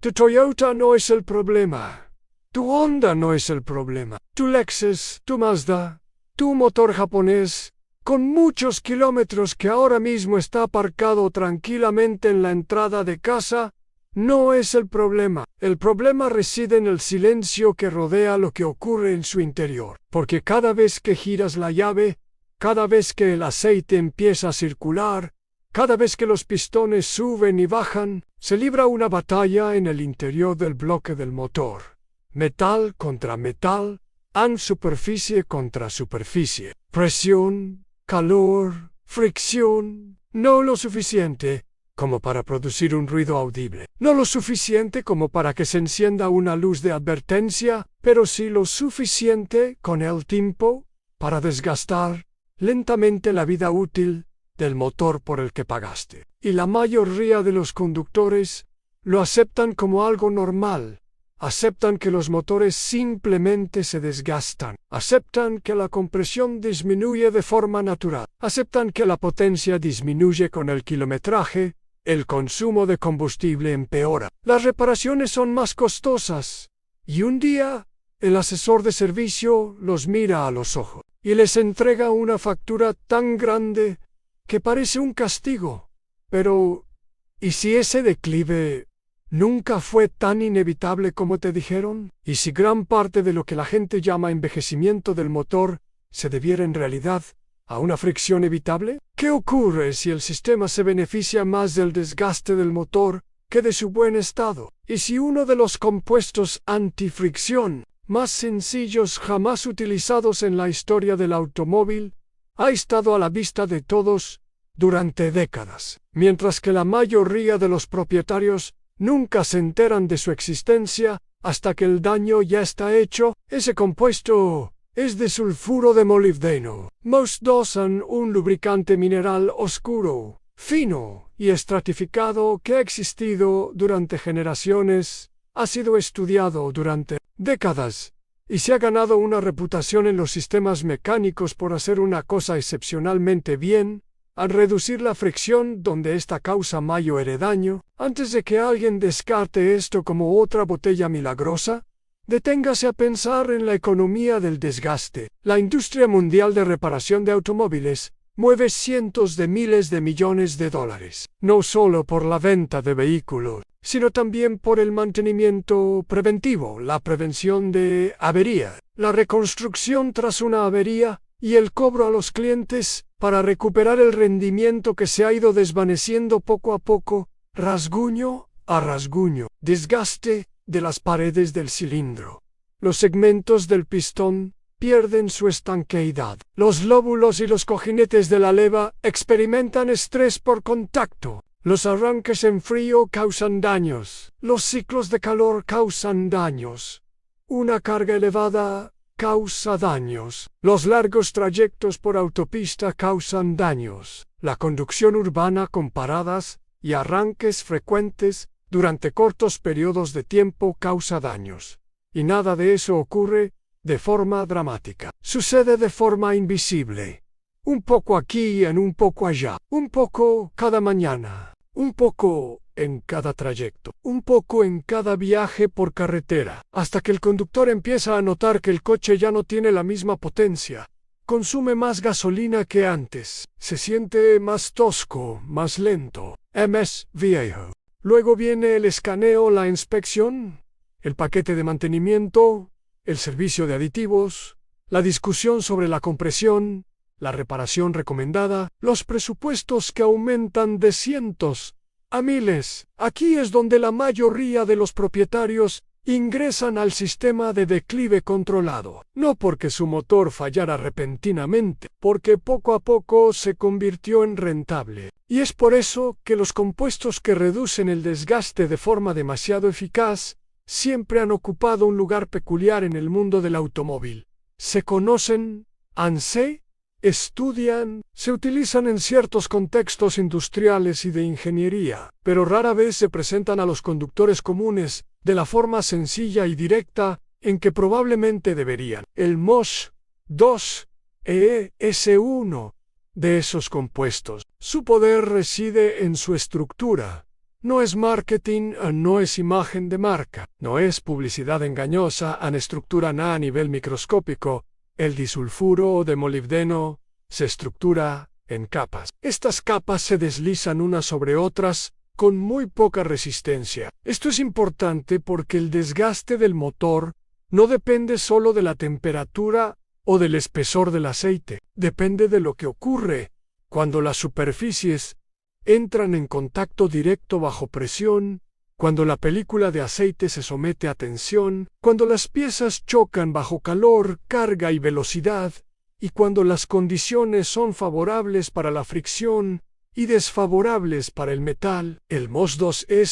Tu Toyota no es el problema. Tu Honda no es el problema. Tu Lexus, tu Mazda, tu motor japonés, con muchos kilómetros que ahora mismo está aparcado tranquilamente en la entrada de casa, no es el problema. El problema reside en el silencio que rodea lo que ocurre en su interior. Porque cada vez que giras la llave, cada vez que el aceite empieza a circular, cada vez que los pistones suben y bajan, se libra una batalla en el interior del bloque del motor. Metal contra metal, superficie contra superficie. Presión, calor, fricción, no lo suficiente como para producir un ruido audible. No lo suficiente como para que se encienda una luz de advertencia, pero sí lo suficiente con el tiempo para desgastar lentamente la vida útil del motor por el que pagaste. Y la mayoría de los conductores lo aceptan como algo normal. Aceptan que los motores simplemente se desgastan. Aceptan que la compresión disminuye de forma natural. Aceptan que la potencia disminuye con el kilometraje. El consumo de combustible empeora. Las reparaciones son más costosas. Y un día, el asesor de servicio los mira a los ojos y les entrega una factura tan grande que parece un castigo. Pero, ¿y si ese declive nunca fue tan inevitable como te dijeron? ¿Y si gran parte de lo que la gente llama envejecimiento del motor se debiera en realidad a una fricción evitable? ¿Qué ocurre si el sistema se beneficia más del desgaste del motor que de su buen estado? ¿Y si uno de los compuestos antifricción más sencillos jamás utilizados en la historia del automóvil ha estado a la vista de todos durante décadas, mientras que la mayoría de los propietarios nunca se enteran de su existencia hasta que el daño ya está hecho? Ese compuesto es de sulfuro de molibdeno. Most usan un lubricante mineral oscuro, fino y estratificado que ha existido durante generaciones, ha sido estudiado durante décadas y se ha ganado una reputación en los sistemas mecánicos por hacer una cosa excepcionalmente bien, al reducir la fricción donde esta causa mayor daño. Antes de que alguien descarte esto como otra botella milagrosa, deténgase a pensar en la economía del desgaste. La industria mundial de reparación de automóviles mueve cientos de miles de millones de dólares, no solo por la venta de vehículos, sino también por el mantenimiento preventivo, la prevención de averías, la reconstrucción tras una avería y el cobro a los clientes para recuperar el rendimiento que se ha ido desvaneciendo poco a poco, rasguño a rasguño, desgaste de las paredes del cilindro. Los segmentos del pistón pierden su estanqueidad. Los lóbulos y los cojinetes de la leva experimentan estrés por contacto. Los arranques en frío causan daños. Los ciclos de calor causan daños. Una carga elevada causa daños. Los largos trayectos por autopista causan daños. La conducción urbana con paradas y arranques frecuentes durante cortos periodos de tiempo causa daños. Y nada de eso ocurre de forma dramática. Sucede de forma invisible. Un poco aquí y un poco allá. Un poco cada mañana. Un poco en cada trayecto. Un poco en cada viaje por carretera. Hasta que el conductor empieza a notar que el coche ya no tiene la misma potencia. Consume más gasolina que antes. Se siente más tosco, más lento. MS viejo. Luego viene el escaneo, la inspección, el paquete de mantenimiento, el servicio de aditivos, la discusión sobre la compresión, la reparación recomendada, los presupuestos que aumentan de cientos a miles. Aquí es donde la mayoría de los propietarios ingresan al sistema de declive controlado, no porque su motor fallara repentinamente, porque poco a poco se convirtió en rentable. Y es por eso que los compuestos que reducen el desgaste de forma demasiado eficaz siempre han ocupado un lugar peculiar en el mundo del automóvil. Se conocen, estudian, se utilizan en ciertos contextos industriales y de ingeniería, pero rara vez se presentan a los conductores comunes de la forma sencilla y directa en que probablemente deberían. El MOS 2 es uno de esos compuestos. Su poder reside en su estructura, No es marketing, no es imagen de marca, no es publicidad engañosa, en estructura a nivel microscópico. El disulfuro de molibdeno se estructura en capas. Estas capas se deslizan unas sobre otras con muy poca resistencia. Esto es importante porque el desgaste del motor no depende solo de la temperatura o del espesor del aceite, depende de lo que ocurre cuando las superficies entran en contacto directo bajo presión, cuando la película de aceite se somete a tensión, cuando las piezas chocan bajo calor, carga y velocidad, y cuando las condiciones son favorables para la fricción y desfavorables para el metal. El MOS 2S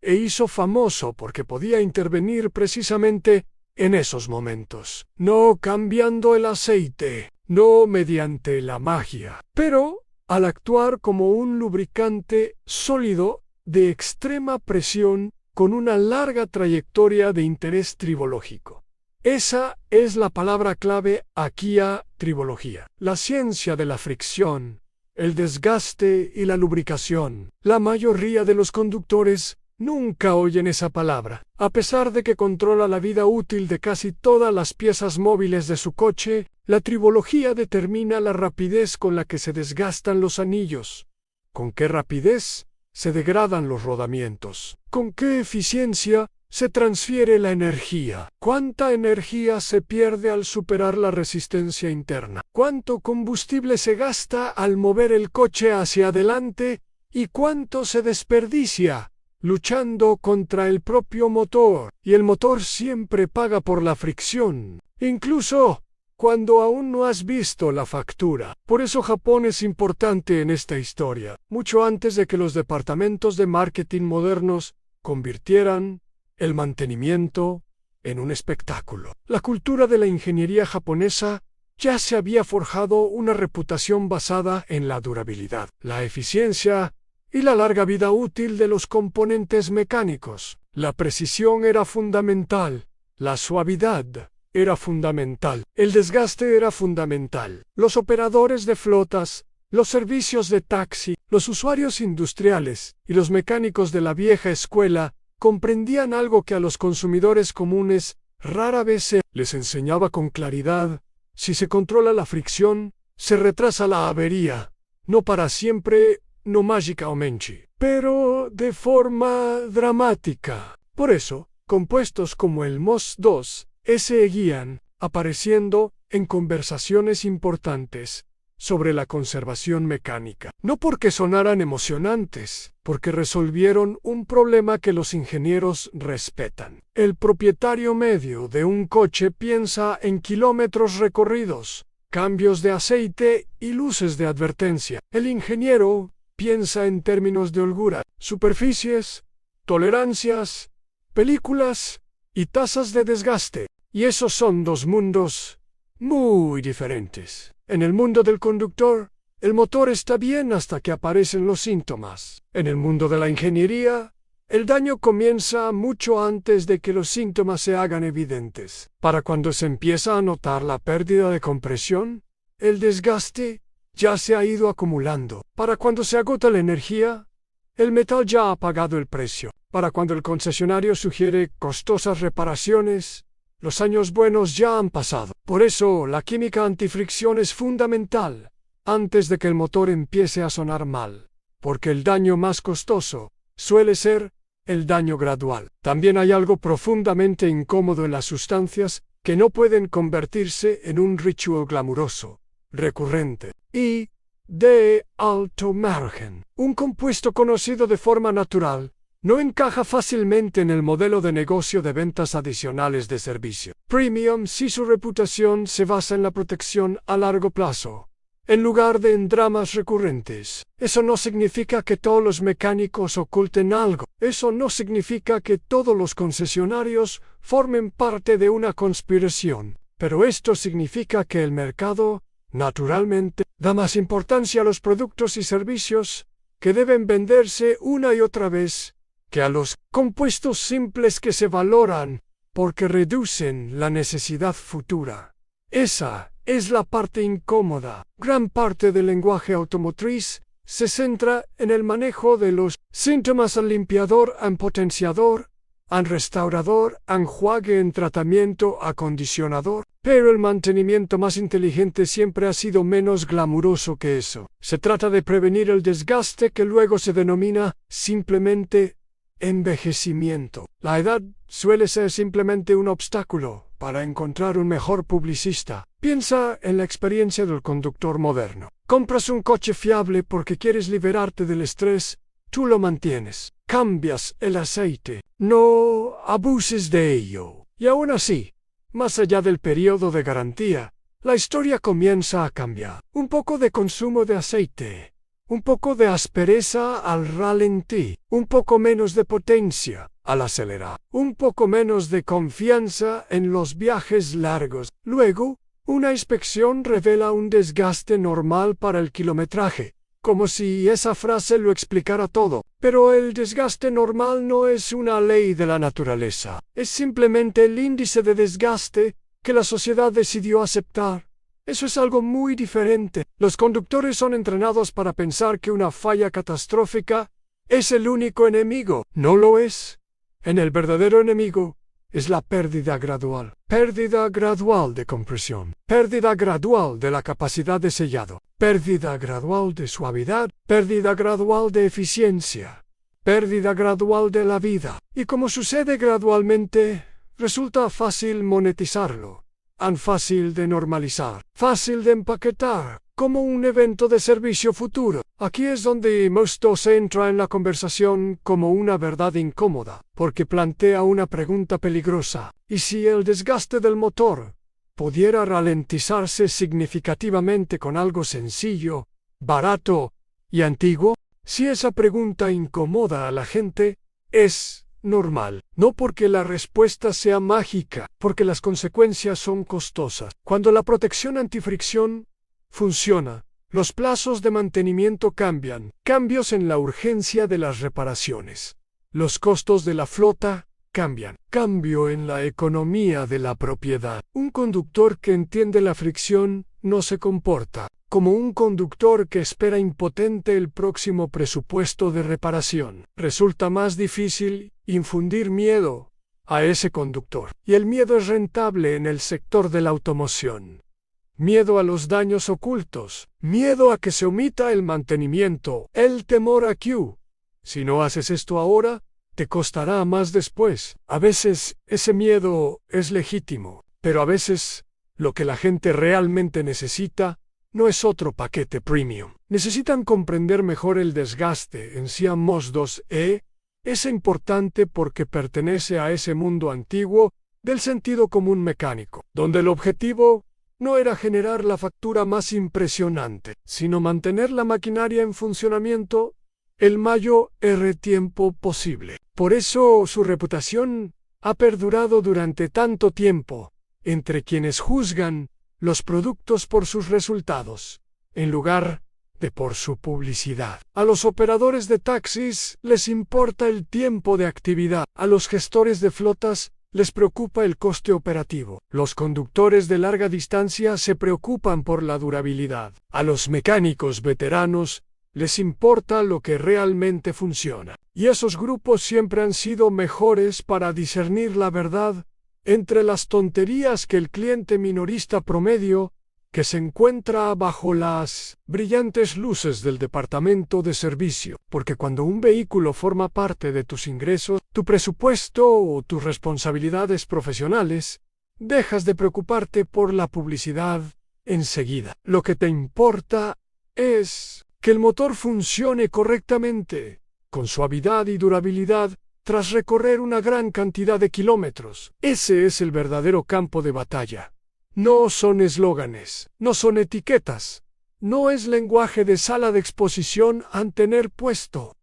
se hizo famoso porque podía intervenir precisamente en esos momentos, no cambiando el aceite, no mediante la magia, pero al actuar como un lubricante sólido de extrema presión con una larga trayectoria de interés tribológico. Esa es la palabra clave aquí a tribología, la ciencia de la fricción, el desgaste y la lubricación. La mayoría de los conductores nunca oyen esa palabra, a pesar de que controla la vida útil de casi todas las piezas móviles de su coche. La tribología determina la rapidez con la que se desgastan los anillos, con qué rapidez se degradan los rodamientos, con qué eficiencia se transfiere la energía, cuánta energía se pierde al superar la resistencia interna, cuánto combustible se gasta al mover el coche hacia adelante y cuánto se desperdicia luchando contra el propio motor. Y el motor siempre paga por la fricción, incluso cuando aún no has visto la factura. Por eso Japón es importante en esta historia, mucho antes de que los departamentos de marketing modernos convirtieran el mantenimiento en un espectáculo. La cultura de la ingeniería japonesa ya se había forjado una reputación basada en la durabilidad, la eficiencia y la larga vida útil de los componentes mecánicos. La precisión era fundamental, la suavidad era fundamental, el desgaste era fundamental. Los operadores de flotas, los servicios de taxi, los usuarios industriales y los mecánicos de la vieja escuela comprendían algo que a los consumidores comunes rara vez se les enseñaba con claridad. Si se controla la fricción, se retrasa la avería, no para siempre, no mágicamente, pero de forma dramática. Por eso, compuestos como el MOS 2 seguían apareciendo en conversaciones importantes sobre la conservación mecánica. No porque sonaran emocionantes, porque resolvieron un problema que los ingenieros respetan. El propietario medio de un coche piensa en kilómetros recorridos, cambios de aceite y luces de advertencia. El ingeniero piensa en términos de holgura, superficies, tolerancias, películas y tasas de desgaste. Y esos son dos mundos muy diferentes. En el mundo del conductor, el motor está bien hasta que aparecen los síntomas. En el mundo de la ingeniería, el daño comienza mucho antes de que los síntomas se hagan evidentes. Para cuando se empieza a notar la pérdida de compresión, el desgaste ya se ha ido acumulando. Para cuando se agota la energía, el metal ya ha pagado el precio. Para cuando el concesionario sugiere costosas reparaciones, los años buenos ya han pasado. Por eso, la química antifricción es fundamental antes de que el motor empiece a sonar mal, porque el daño más costoso suele ser el daño gradual. También hay algo profundamente incómodo en las sustancias que no pueden convertirse en un ritual glamuroso, recurrente y de alto margen. Un compuesto conocido de forma natural no encaja fácilmente en el modelo de negocio de ventas adicionales de servicio premium si su reputación se basa en la protección a largo plazo, en lugar de en dramas recurrentes. Eso no significa que todos los mecánicos oculten algo. Eso no significa que todos los concesionarios formen parte de una conspiración. Pero esto significa que el mercado, naturalmente, da más importancia a los productos y servicios que deben venderse una y otra vez que a los compuestos simples que se valoran porque reducen la necesidad futura. Esa es la parte incómoda. Gran parte del lenguaje automotriz se centra en el manejo de los síntomas al limpiador, al potenciador, al restaurador, enjuague en tratamiento, acondicionador. Pero el mantenimiento más inteligente siempre ha sido menos glamuroso que eso. Se trata de prevenir el desgaste que luego se denomina simplemente envejecimiento. La edad suele ser simplemente un obstáculo para encontrar un mejor publicista. Piensa en la experiencia del conductor moderno. Compras un coche fiable porque quieres liberarte del estrés, tú lo mantienes. Cambias el aceite. No abuses de ello. Y aún así, más allá del periodo de garantía, la historia comienza a cambiar. Un poco de consumo de aceite, un poco de aspereza al ralentí, un poco menos de potencia al acelerar, un poco menos de confianza en los viajes largos. Luego, una inspección revela un desgaste normal para el kilometraje, como si esa frase lo explicara todo. Pero el desgaste normal no es una ley de la naturaleza, es simplemente el índice de desgaste que la sociedad decidió aceptar. Eso es algo muy diferente. Los conductores son entrenados para pensar que una falla catastrófica es el único enemigo. No lo es. El verdadero enemigo es la pérdida gradual. Pérdida gradual de compresión. Pérdida gradual de la capacidad de sellado. Pérdida gradual de suavidad. Pérdida gradual de eficiencia. Pérdida gradual de la vida. Y como sucede gradualmente, resulta fácil monetizarlo. Tan fácil de normalizar. Fácil de empaquetar. Como un evento de servicio futuro. Aquí es donde Mosto se entra en la conversación como una verdad incómoda, porque plantea una pregunta peligrosa. ¿Y si el desgaste del motor pudiera ralentizarse significativamente con algo sencillo, barato y antiguo? Si esa pregunta incomoda a la gente, es normal. No porque la respuesta sea mágica, porque las consecuencias son costosas. Cuando la protección antifricción funciona, los plazos de mantenimiento cambian, cambios en la urgencia de las reparaciones. Los costos de la flota cambian, cambio en la economía de la propiedad. Un conductor que entiende la fricción no se comporta como un conductor que espera impotente el próximo presupuesto de reparación. Resulta más difícil infundir miedo a ese conductor. Y el miedo es rentable en el sector de la automoción. Miedo a los daños ocultos, miedo a que se omita el mantenimiento, el temor a que, si no haces esto ahora, te costará más después. A veces ese miedo es legítimo, pero a veces lo que la gente realmente necesita no es otro paquete premium. Necesitan comprender mejor el desgaste en Siamos 2E. Es importante porque pertenece a ese mundo antiguo del sentido común mecánico, donde el objetivo no era generar la factura más impresionante, sino mantener la maquinaria en funcionamiento el mayor tiempo posible. Por eso su reputación ha perdurado durante tanto tiempo entre quienes juzgan los productos por sus resultados, en lugar de por su publicidad. A los operadores de taxis les importa el tiempo de actividad, a los gestores de flotas les preocupa el coste operativo. Los conductores de larga distancia se preocupan por la durabilidad. A los mecánicos veteranos les importa lo que realmente funciona. Y esos grupos siempre han sido mejores para discernir la verdad entre las tonterías que el cliente minorista promedio, que se encuentra bajo las brillantes luces del departamento de servicio, porque cuando un vehículo forma parte de tus ingresos, tu presupuesto o tus responsabilidades profesionales, dejas de preocuparte por la publicidad enseguida. Lo que te importa es que el motor funcione correctamente, con suavidad y durabilidad, tras recorrer una gran cantidad de kilómetros. Ese es el verdadero campo de batalla. No son eslóganes, no son etiquetas, no es lenguaje de sala de exposición a tener puesto.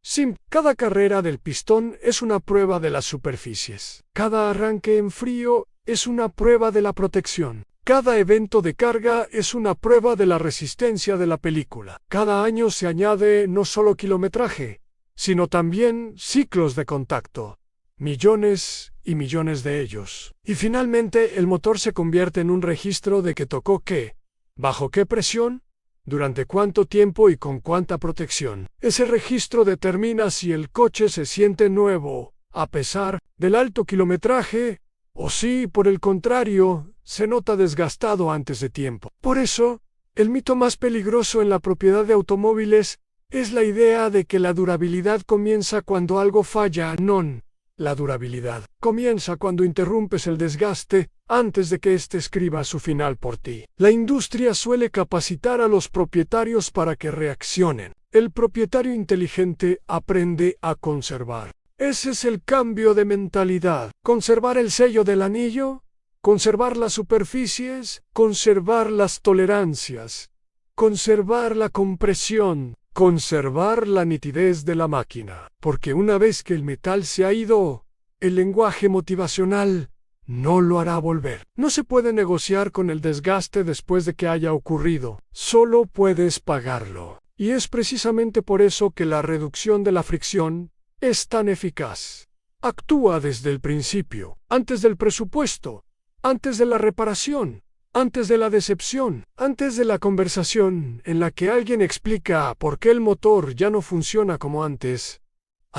Cada carrera del pistón es una prueba de las superficies. Cada arranque en frío es una prueba de la protección. Cada evento de carga es una prueba de la resistencia de la película. Cada año se añade no solo kilometraje, sino también ciclos de contacto. Millones y millones de ellos. Y finalmente el motor se convierte en un registro de que tocó qué, bajo qué presión, durante cuánto tiempo y con cuánta protección. Ese registro determina si el coche se siente nuevo, a pesar del alto kilometraje, o si, por el contrario, se nota desgastado antes de tiempo. Por eso, el mito más peligroso en la propiedad de automóviles es la idea de que la durabilidad comienza cuando algo falla. No. La durabilidad comienza cuando interrumpes el desgaste antes de que éste escriba su final por ti. La industria suele capacitar a los propietarios para que reaccionen. El propietario inteligente aprende a conservar. Ese es el cambio de mentalidad. Conservar el sello del anillo, conservar las superficies, conservar las tolerancias, conservar la compresión, conservar la nitidez de la máquina. Porque una vez que el metal se ha ido, el lenguaje motivacional no lo hará volver. No se puede negociar con el desgaste después de que haya ocurrido. Solo puedes pagarlo. Y es precisamente por eso que la reducción de la fricción es tan eficaz. Actúa desde el principio, antes del presupuesto, antes de la reparación, antes de la decepción, antes de la conversación en la que alguien explica por qué el motor ya no funciona como antes.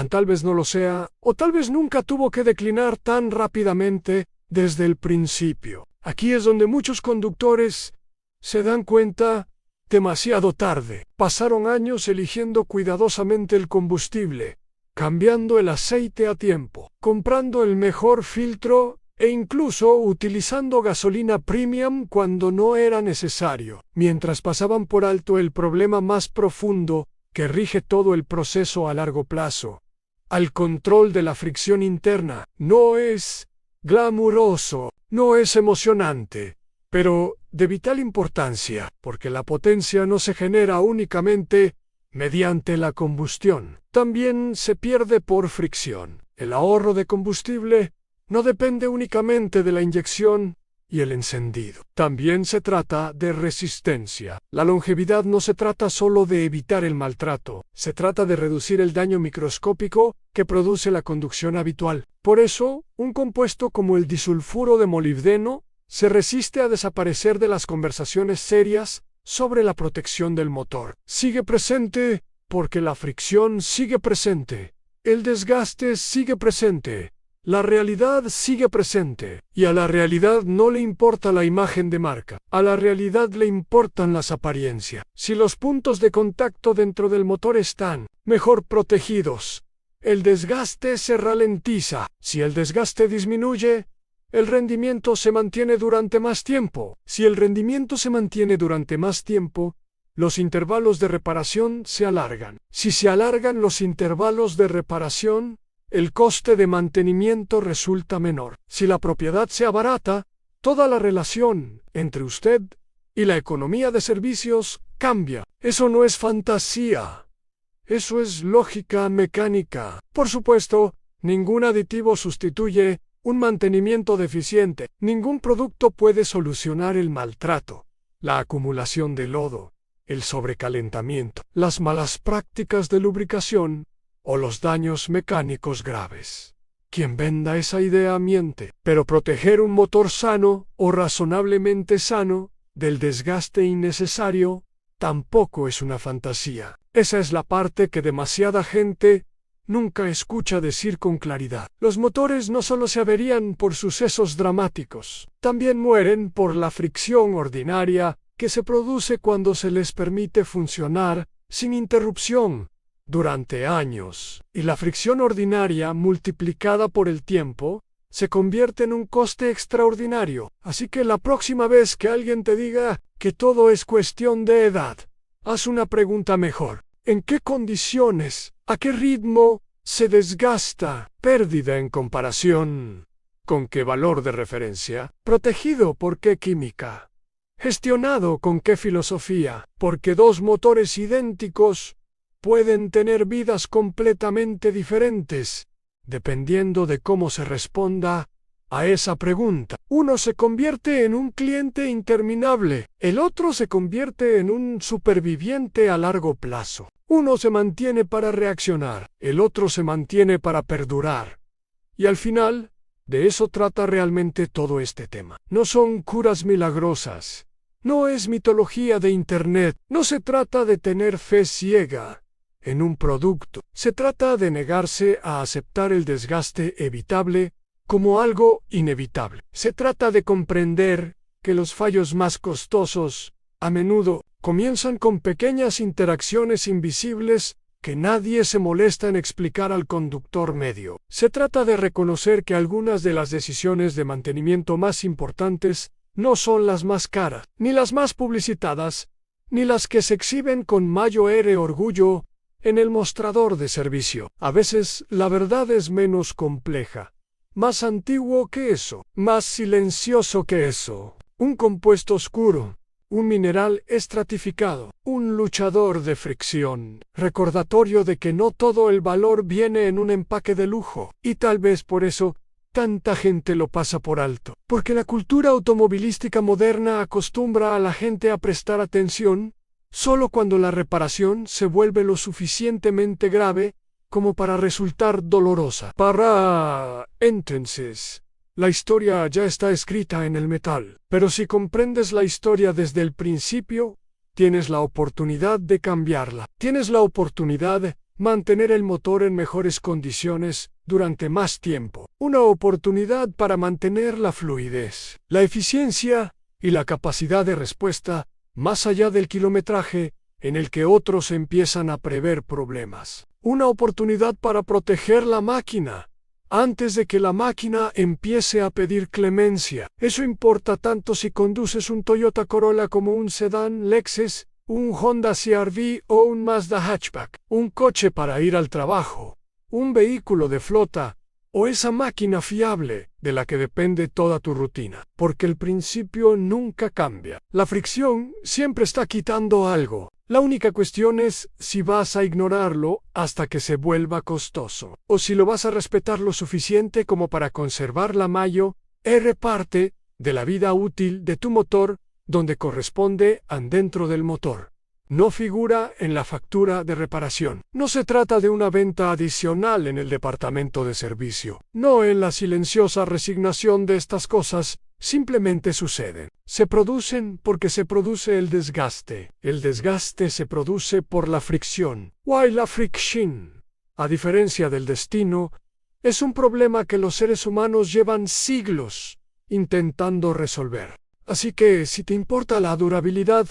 Tal vez no lo sea, o tal vez nunca tuvo que declinar tan rápidamente desde el principio. Aquí es donde muchos conductores se dan cuenta demasiado tarde. Pasaron años eligiendo cuidadosamente el combustible, cambiando el aceite a tiempo, comprando el mejor filtro e incluso utilizando gasolina premium cuando no era necesario, mientras pasaban por alto el problema más profundo que rige todo el proceso a largo plazo. Al control de la fricción interna. No es glamuroso, no es emocionante, pero de vital importancia, porque la potencia no se genera únicamente mediante la combustión. También se pierde por fricción. El ahorro de combustible no depende únicamente de la inyección y el encendido. También se trata de resistencia. La longevidad no se trata solo de evitar el maltrato, se trata de reducir el daño microscópico que produce la conducción habitual. Por eso, un compuesto como el disulfuro de molibdeno se resiste a desaparecer de las conversaciones serias sobre la protección del motor. Sigue presente porque la fricción sigue presente, el desgaste sigue presente, la realidad sigue presente, y a la realidad no le importa la imagen de marca, a la realidad le importan las apariencias. Si los puntos de contacto dentro del motor están mejor protegidos, el desgaste se ralentiza. Si el desgaste disminuye, el rendimiento se mantiene durante más tiempo. Si el rendimiento se mantiene durante más tiempo, los intervalos de reparación se alargan. Si se alargan los intervalos de reparación, el coste de mantenimiento resulta menor. Si la propiedad se abarata, toda la relación entre usted y la economía de servicios cambia. Eso no es fantasía. Eso es lógica mecánica. Por supuesto, ningún aditivo sustituye un mantenimiento deficiente. Ningún producto puede solucionar el maltrato, la acumulación de lodo, el sobrecalentamiento, las malas prácticas de lubricación o los daños mecánicos graves. Quien venda esa idea miente, pero proteger un motor sano o razonablemente sano del desgaste innecesario tampoco es una fantasía. Esa es la parte que demasiada gente nunca escucha decir con claridad. Los motores no solo se averían por sucesos dramáticos, también mueren por la fricción ordinaria que se produce cuando se les permite funcionar sin interrupción durante años. Y la fricción ordinaria multiplicada por el tiempo se convierte en un coste extraordinario. Así que la próxima vez que alguien te diga que todo es cuestión de edad, haz una pregunta mejor. ¿En qué condiciones, a qué ritmo se desgasta? Pérdida en comparación ¿con qué valor de referencia? ¿Protegido por qué química? ¿Gestionado con qué filosofía? Porque dos motores idénticos pueden tener vidas completamente diferentes, dependiendo de cómo se responda a esa pregunta. Uno se convierte en un cliente interminable, el otro se convierte en un superviviente a largo plazo. Uno se mantiene para reaccionar, el otro se mantiene para perdurar. Y al final, de eso trata realmente todo este tema. No son curas milagrosas, No es mitología de Internet. No se trata de tener fe ciega en un producto. Se trata de negarse a aceptar el desgaste evitable como algo inevitable. Se trata de comprender que los fallos más costosos, a menudo, comienzan con pequeñas interacciones invisibles que nadie se molesta en explicar al conductor medio. Se trata de reconocer que algunas de las decisiones de mantenimiento más importantes no son las más caras, ni las más publicitadas, ni las que se exhiben con mayor orgullo en el mostrador de servicio. A veces la verdad es menos compleja, más antiguo que eso, más silencioso que eso. Un compuesto oscuro, un mineral estratificado, un luchador de fricción, recordatorio de que no todo el valor viene en un empaque de lujo, y tal vez por eso tanta gente lo pasa por alto, porque la cultura automovilística moderna acostumbra a la gente a prestar atención solo cuando la reparación se vuelve lo suficientemente grave como para resultar dolorosa. Entonces, la historia ya está escrita en el metal, pero si comprendes la historia desde el principio, tienes la oportunidad de cambiarla. Tienes la oportunidad de mantener el motor en mejores condiciones durante más tiempo. Una oportunidad para mantener la fluidez, la eficiencia y la capacidad de respuesta más allá del kilometraje en el que otros empiezan a prever problemas. Una oportunidad para proteger la máquina antes de que la máquina empiece a pedir clemencia. Eso importa tanto si conduces un Toyota Corolla como un sedán Lexus, un Honda CR-V o un Mazda hatchback, un coche para ir al trabajo, un vehículo de flota o esa máquina fiable de la que depende toda tu rutina, porque el principio nunca cambia. La fricción siempre está quitando algo. La única cuestión es si vas a ignorarlo hasta que se vuelva costoso, o si lo vas a respetar lo suficiente como para conservar la mayor parte de la vida útil de tu motor donde corresponde dentro del motor. No figura en la factura de reparación. No se trata de una venta adicional en el departamento de servicio. No en la silenciosa resignación de estas cosas. Simplemente suceden. Se producen porque se produce el desgaste. El desgaste se produce por la fricción. Why la friction? A diferencia del destino, es un problema que los seres humanos llevan siglos intentando resolver. Así que, si te importa la durabilidad,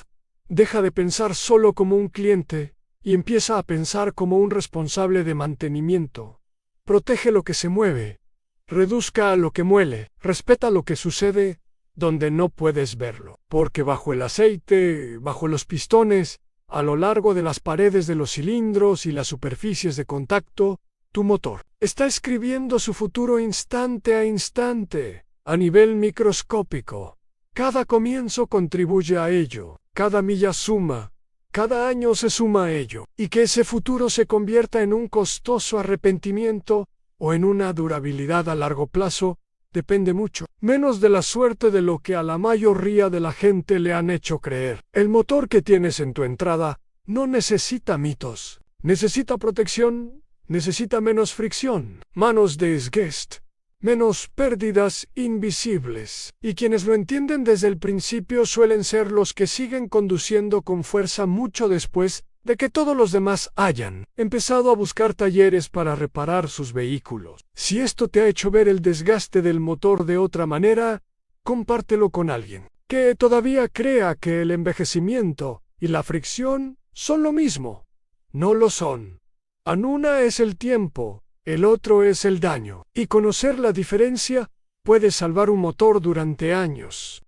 deja de pensar solo como un cliente y empieza a pensar como un responsable de mantenimiento. Protege lo que se mueve. Reduzca lo que muele, respeta lo que sucede donde no puedes verlo, porque bajo el aceite, bajo los pistones, a lo largo de las paredes de los cilindros y las superficies de contacto, tu motor está escribiendo su futuro instante a instante, a nivel microscópico. Cada comienzo contribuye a ello, cada milla suma, cada año se suma a ello, y que ese futuro se convierta en un costoso arrepentimiento o en una durabilidad a largo plazo, depende mucho menos de la suerte de lo que a la mayoría de la gente le han hecho creer. El motor que tienes en tu entrada no necesita mitos, necesita protección, necesita menos fricción, manos de desgaste, menos pérdidas invisibles. Y quienes lo entienden desde el principio suelen ser los que siguen conduciendo con fuerza mucho después de que todos los demás hayan empezado a buscar talleres para reparar sus vehículos. Si esto te ha hecho ver el desgaste del motor de otra manera, compártelo con alguien que todavía crea que el envejecimiento y la fricción son lo mismo. No lo son. Una es el tiempo, el otro es el daño, y conocer la diferencia puede salvar un motor durante años.